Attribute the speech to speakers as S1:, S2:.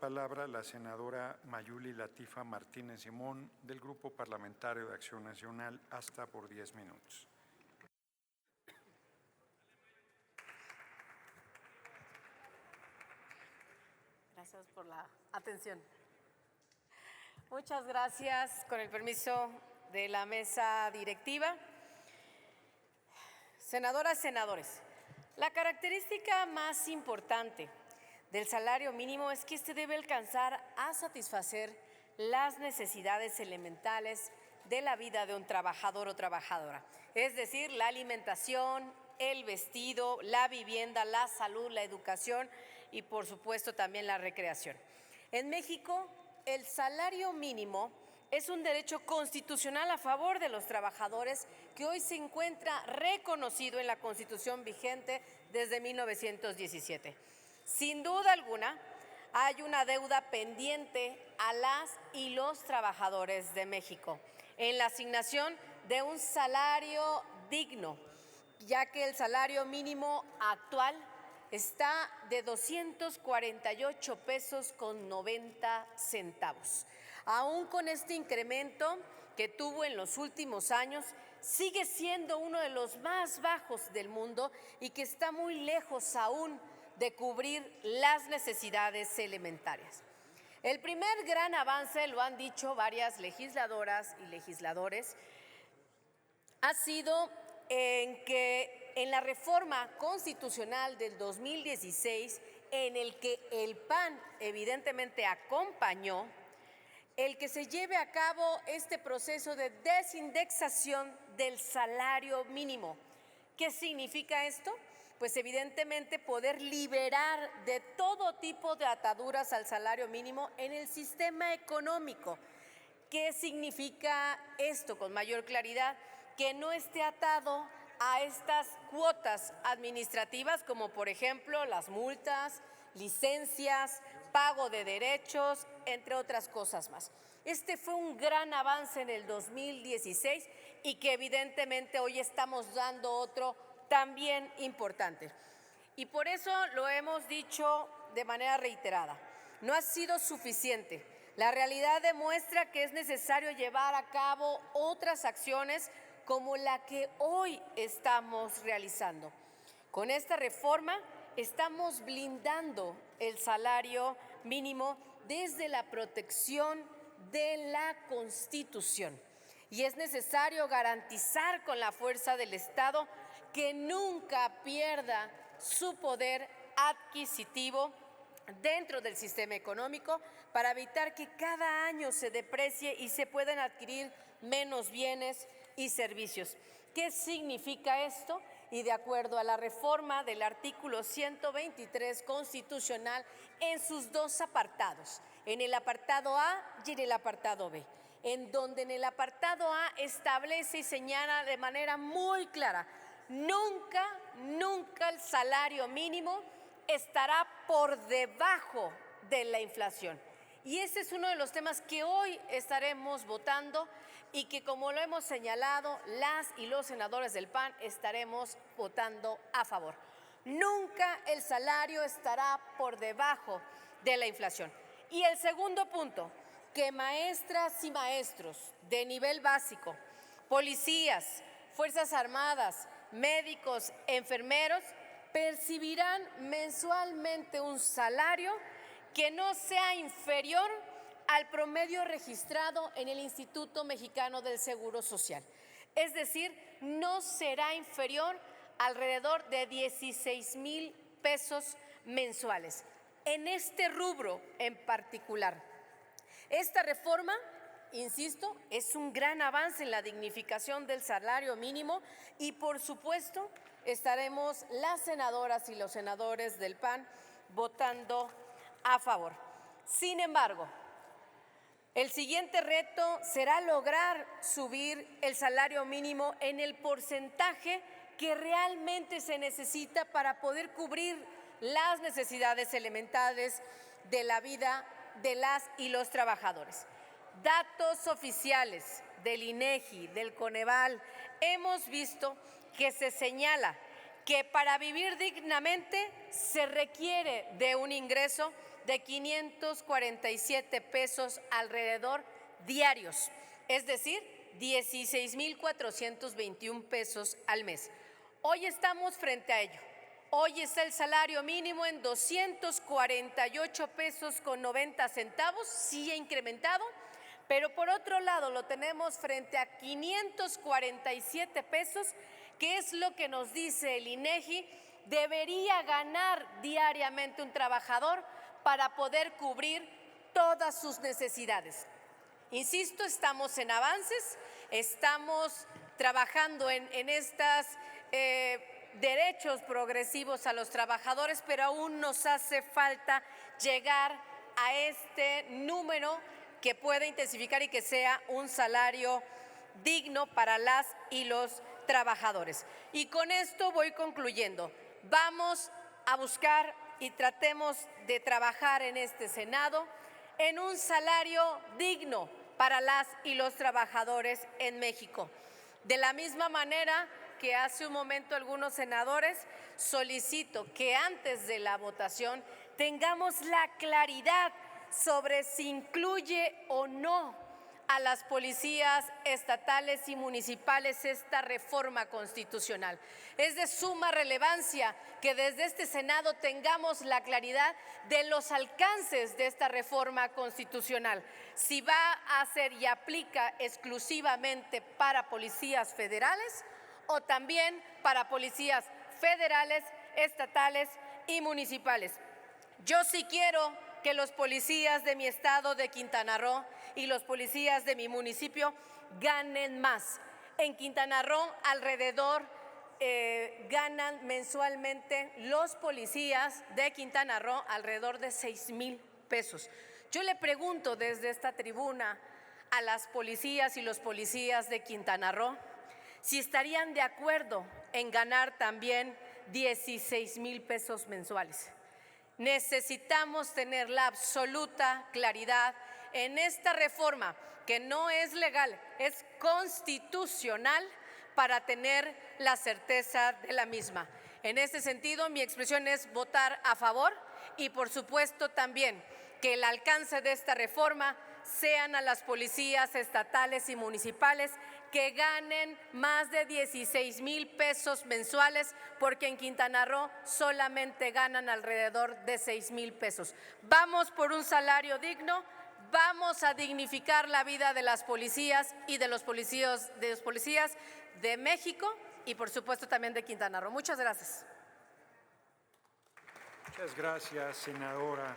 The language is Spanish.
S1: palabra la senadora Mayuli Latifa Martínez Simón, del Grupo Parlamentario de Acción Nacional, hasta por 10 minutos.
S2: Gracias por la atención. Muchas gracias, con el permiso de la mesa directiva. Senadoras, senadores, la característica más importante del salario mínimo es que este debe alcanzar a satisfacer las necesidades elementales de la vida de un trabajador o trabajadora, es decir, la alimentación, el vestido, la vivienda, la salud, la educación y, por supuesto, también la recreación. En México, el salario mínimo es un derecho constitucional a favor de los trabajadores que hoy se encuentra reconocido en la Constitución vigente desde 1917. Sin duda alguna, hay una deuda pendiente a las y los trabajadores de México en la asignación de un salario digno, ya que el salario mínimo actual está de 248 pesos con 90 centavos. Aún con este incremento que tuvo en los últimos años, sigue siendo uno de los más bajos del mundo y que está muy lejos aún de cubrir las necesidades elementarias. El primer gran avance, lo han dicho varias legisladoras y legisladores, ha sido en la reforma constitucional del 2016, en el que el PAN evidentemente acompañó, el que se lleve a cabo este proceso de desindexación del salario mínimo. ¿Qué significa esto? Pues evidentemente poder liberar de todo tipo de ataduras al salario mínimo en el sistema económico. ¿Qué significa esto con mayor claridad? Que no esté atado a estas cuotas administrativas como por ejemplo las multas, licencias, pago de derechos, entre otras cosas más. Este fue un gran avance en el 2016 y que evidentemente hoy estamos dando otro también importante. Y por eso lo hemos dicho de manera reiterada, no ha sido suficiente. La realidad demuestra que es necesario llevar a cabo otras acciones como la que hoy estamos realizando. Con esta reforma estamos blindando el salario mínimo desde la protección de la Constitución. Y es necesario garantizar con la fuerza del Estado que nunca pierda su poder adquisitivo dentro del sistema económico para evitar que cada año se deprecie y se puedan adquirir menos bienes y servicios. ¿Qué significa esto? Y de acuerdo a la reforma del artículo 123 constitucional en sus dos apartados, en el apartado A y en el apartado B, en donde en el apartado A establece y señala de manera muy clara: nunca el salario mínimo estará por debajo de la inflación. Y ese es uno de los temas que hoy estaremos votando y que, como lo hemos señalado, las y los senadores del PAN estaremos votando a favor. Nunca el salario estará por debajo de la inflación. Y el segundo punto, que maestras y maestros de nivel básico, policías, Fuerzas Armadas, médicos, enfermeros, percibirán mensualmente un salario que no sea inferior al promedio registrado en el Instituto Mexicano del Seguro Social. Es decir, no será inferior alrededor de 16,000 pesos mensuales. En este rubro en particular, esta reforma, insisto, es un gran avance en la dignificación del salario mínimo y, por supuesto, estaremos las senadoras y los senadores del PAN votando a favor. Sin embargo, el siguiente reto será lograr subir el salario mínimo en el porcentaje que realmente se necesita para poder cubrir las necesidades elementales de la vida de las y los trabajadores. Datos oficiales del INEGI, del Coneval, hemos visto que se señala que para vivir dignamente se requiere de un ingreso de 547 pesos alrededor diarios, es decir, 16,421 pesos al mes. Hoy estamos frente a ello. Hoy está el salario mínimo en 248 pesos con 90 centavos, sí ha incrementado, pero por otro lado lo tenemos frente a 547 pesos, que es lo que nos dice el INEGI, debería ganar diariamente un trabajador para poder cubrir todas sus necesidades. Insisto, estamos en avances, estamos trabajando en estos derechos progresivos a los trabajadores, pero aún nos hace falta llegar a este número que pueda intensificar y que sea un salario digno para las y los trabajadores. Y con esto voy concluyendo. Vamos a buscar y tratemos de trabajar en este Senado en un salario digno para las y los trabajadores en México. De la misma manera que hace un momento algunos senadores, solicito que antes de la votación tengamos la claridad sobre si incluye o no a las policías estatales y municipales esta reforma constitucional. Es de suma relevancia que desde este Senado tengamos la claridad de los alcances de esta reforma constitucional. Si va a ser y aplica exclusivamente para policías federales o también para policías federales, estatales y municipales. Yo sí quiero que los policías de mi estado de Quintana Roo y los policías de mi municipio ganen más. En Quintana Roo ganan mensualmente los policías de Quintana Roo alrededor de 6,000 pesos. Yo le pregunto desde esta tribuna a las policías y los policías de Quintana Roo si estarían de acuerdo en ganar también 16,000 pesos mensuales. Necesitamos tener la absoluta claridad en esta reforma, que no es legal, es constitucional, para tener la certeza de la misma. En ese sentido, mi expresión es votar a favor y, por supuesto, también que el alcance de esta reforma sean a las policías estatales y municipales que ganen más de 16,000 pesos mensuales, porque en Quintana Roo solamente ganan alrededor de 6,000 pesos. Vamos por un salario digno, vamos a dignificar la vida de las policías y de los policías de México y, por supuesto, también de Quintana Roo. Muchas gracias.
S1: Muchas gracias, senadora.